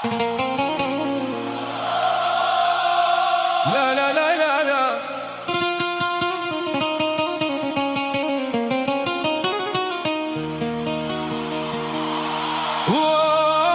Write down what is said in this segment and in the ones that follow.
لا لا لا لا لا واي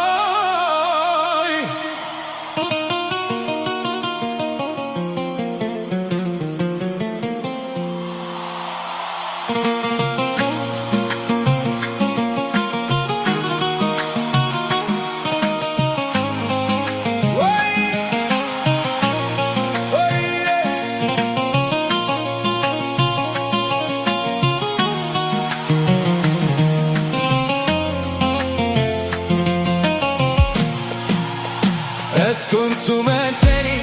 كنت ما انساني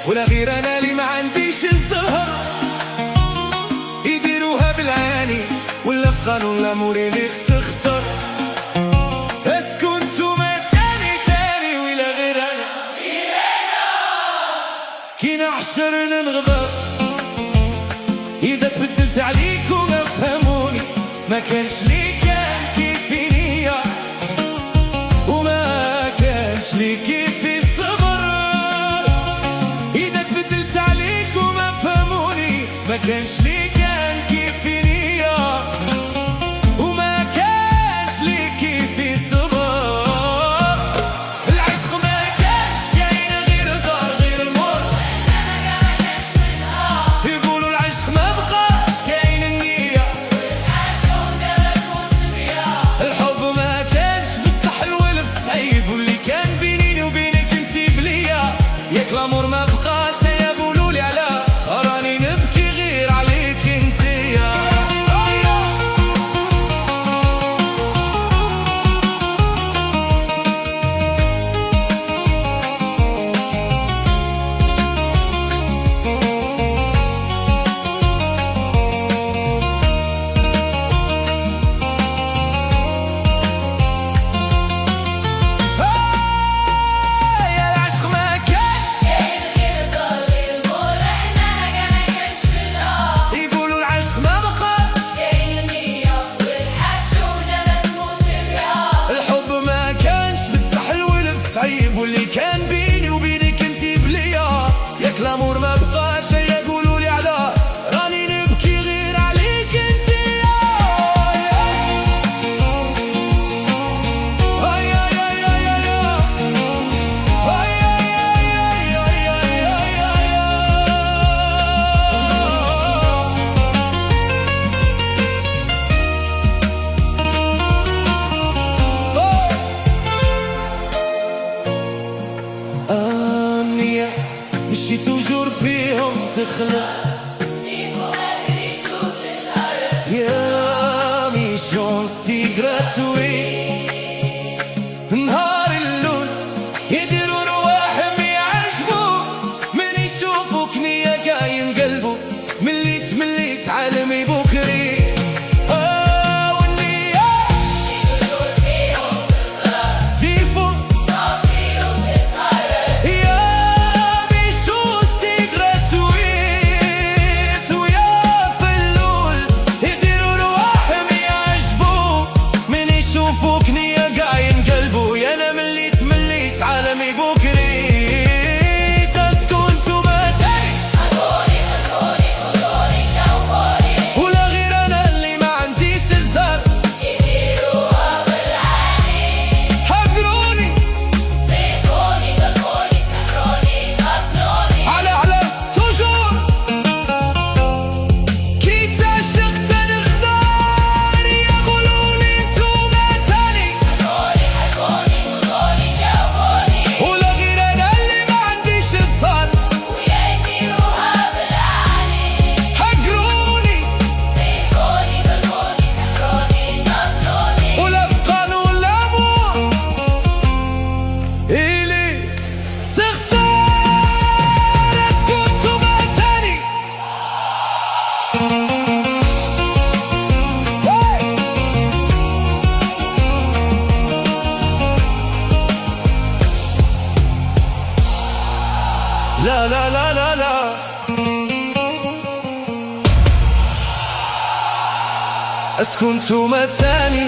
ولا غير انا اللي ما عنديش الزهر يديروها بالعاني ولا في قانون لاموري اللي تخسر. بس كنت ما تاني ولا غير انا كي نعشر ننغدر. اذا تبدلت عليك وما فهموني ما كانش لي كان كيفي نية وما كانش لي كيفي ما كانش لي كان كيفي نية وما كانش لي كيفي صبر. العشق ما كانش كاين غير دار غير المر يقولوا العشق ما بقاش كاين النية الحب ما كانش بصح الولف صعيب واللي كان بيني وبينك انتي بليا ياك الامور ما بقاش يقولولي على راني نبكي واللي كان بيني وبينك انتي بليا ياك الامور ما بقاش يقولوا لي على راني نبكي غير عليك انتي. مشي توجور فيهم تخلص يا مي شونس تي غراتوي نهار اللون يديروا رواحهم يعجبوا من يشوفوك نية قاين قلبو مليت عالمي بكري عالمي بكري تسكن تمتني خذوني شوفوني ولا غير انا اللي ما عنديش الزهر يديروها بالعاني حقروني ضيقوني ضربوني سحروني قتلوني على توجور كي تعشقت نختار يقولولي انتوما تاني حقوني خذوني شوفوني ولا غير انا اللي ما عنديش الصار ويديروها بالعاني حقروني ضيقوني ضربوني سحروني قتلوني ولا في قانون الامور الي تخسر. اسكت وما تاني لا لا لا لا لا اسكن ثم تاني